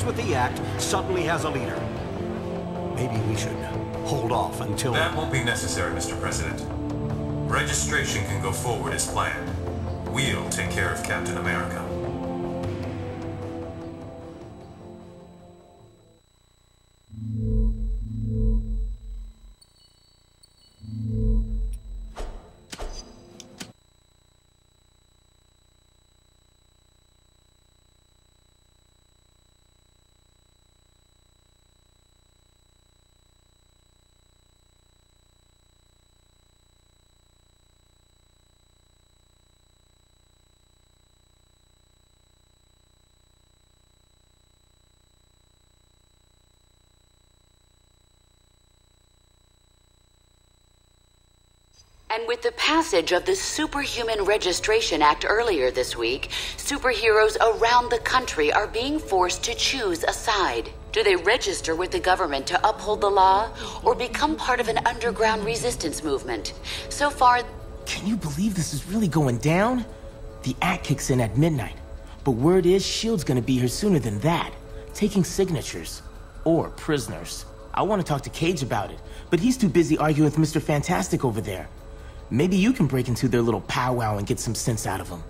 with the Act suddenly has a leader. Maybe we should hold off until... That won't be necessary, Mr. President. Registration can go forward as planned. We'll take care of Captain America. And with the passage of the Superhuman Registration Act earlier this week, superheroes around the country are being forced to choose a side. Do they register with the government to uphold the law, or become part of an underground resistance movement? So far... Can you believe this is really going down? The act kicks in at midnight, but word is S.H.I.E.L.D's gonna be here sooner than that, taking signatures. Or prisoners. I want to talk to Cage about it, but he's too busy arguing with Mr. Fantastic over there. Maybe you can break into their little powwow and get some sense out of them.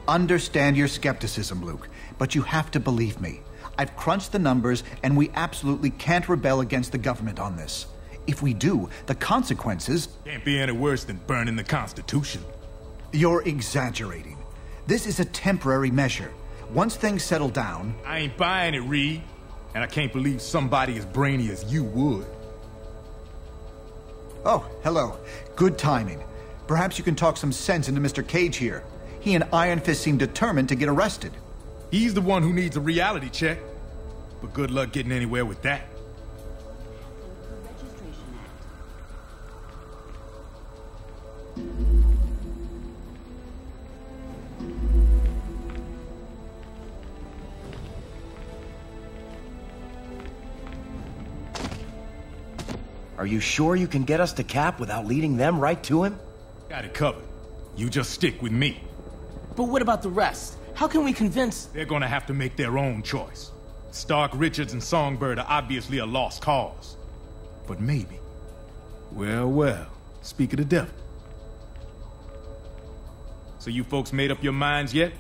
Understand your skepticism, Luke, but you have to believe me. I've crunched the numbers, and we absolutely can't rebel against the government on this. If we do, the consequences... Can't be any worse than burning the Constitution. You're exaggerating. This is a temporary measure. Once things settle down... I ain't buying it, Reed. And I can't believe somebody as brainy as you would. Oh, hello. Good timing. Perhaps you can talk some sense into Mr. Cage here. He and Iron Fist seem determined to get arrested. He's the one who needs a reality check. But good luck getting anywhere with that. Are you sure you can get us to Cap without leading them right to him? Got it covered. You just stick with me. But what about the rest? How can we convince... They're gonna have to make their own choice. Stark, Richards, and Songbird are obviously a lost cause. But maybe... Well, speak of the devil. So you folks made up your minds yet?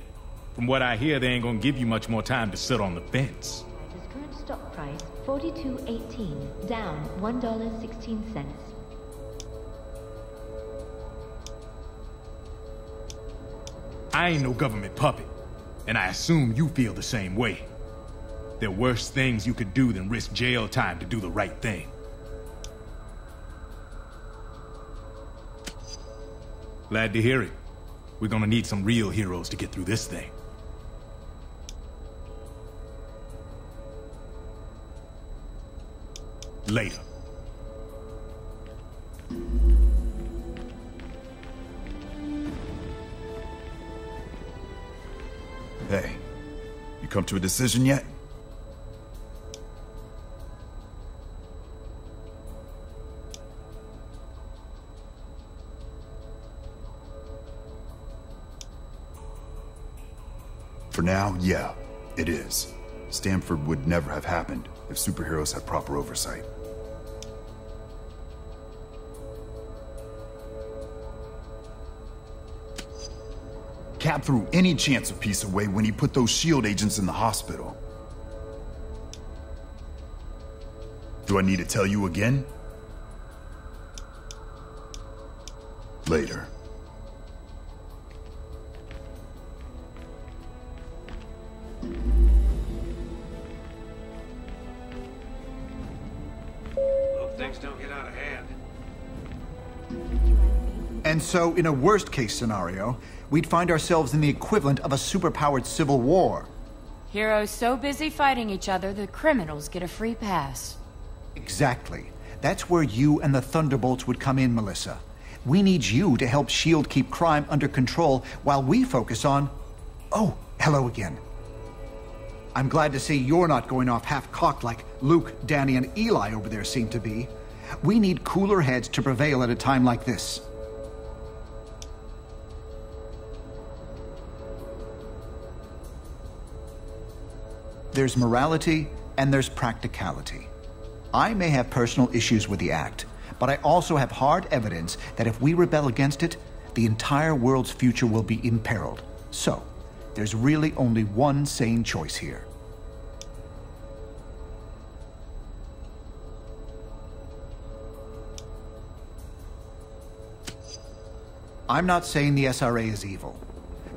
From what I hear, they ain't gonna give you much more time to sit on the fence. His current stock price, $42.18, down $1.16. I ain't no government puppet, and I assume you feel the same way. There are worse things you could do than risk jail time to do the right thing. Glad to hear it. We're gonna need some real heroes to get through this thing. Later. Hey, you come to a decision yet? For now, yeah, it is. Stamford would never have happened if superheroes had proper oversight. Cap threw any chance of peace away when he put those S.H.I.E.L.D. agents in the hospital. Do I need to tell you again? Later. Hope things don't get out of hand. And so, in a worst-case scenario, we'd find ourselves in the equivalent of a superpowered civil war. Heroes so busy fighting each other, the criminals get a free pass. Exactly. That's where you and the Thunderbolts would come in, Melissa. We need you to help S.H.I.E.L.D. keep crime under control while we focus on... Oh, hello again. I'm glad to see you're not going off half-cocked like Luke, Danny, and Eli over there seem to be. We need cooler heads to prevail at a time like this. There's morality and there's practicality. I may have personal issues with the Act, but I also have hard evidence that if we rebel against it, the entire world's future will be imperiled. So, there's really only one sane choice here. I'm not saying the SRA is evil,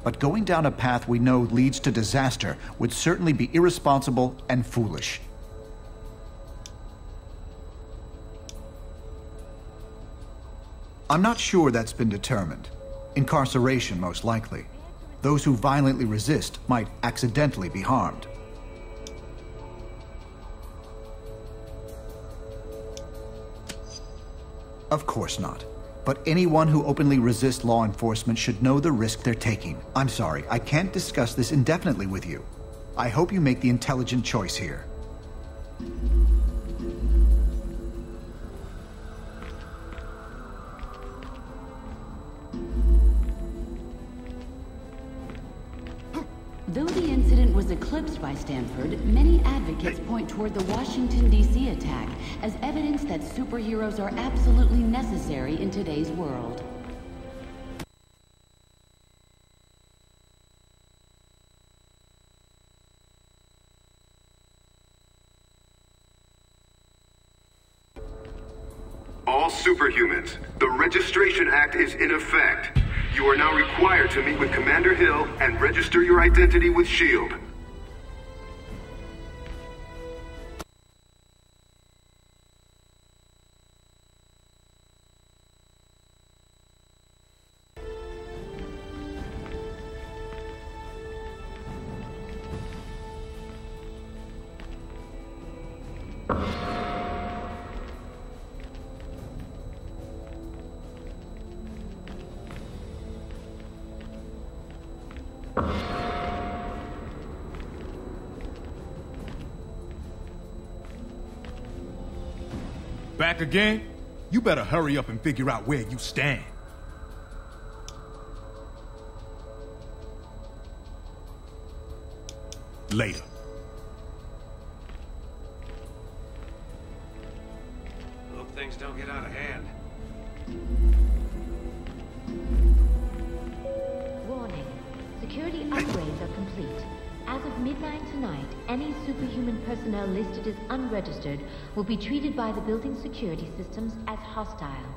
but going down a path we know leads to disaster would certainly be irresponsible and foolish. I'm not sure that's been determined. Incarceration, most likely. Those who violently resist might accidentally be harmed. Of course not. But anyone who openly resists law enforcement should know the risk they're taking. I'm sorry, I can't discuss this indefinitely with you. I hope you make the intelligent choice here. Though the incident was eclipsed by Stanford, many advocates point toward the Washington, D.C. attack as evidence that superheroes are absolutely necessary in today's world. All superhumans, the Registration Act is in effect. You are now required to meet with Commander Hill and register your identity with S.H.I.E.L.D. Back again? You better hurry up and figure out where you stand. Later. Hope things don't get out of hand. Warning. Security upgrades are complete. As of midnight tonight, any superhuman personnel listed as unregistered will be treated by the building security systems as hostile.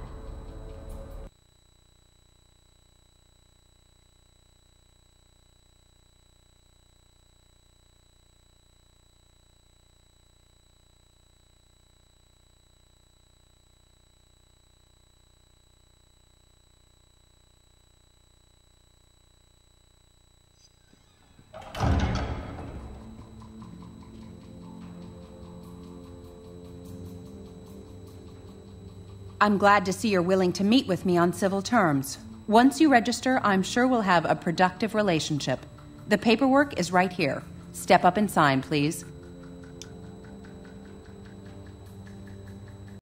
I'm glad to see you're willing to meet with me on civil terms. Once you register, I'm sure we'll have a productive relationship. The paperwork is right here. Step up and sign, please.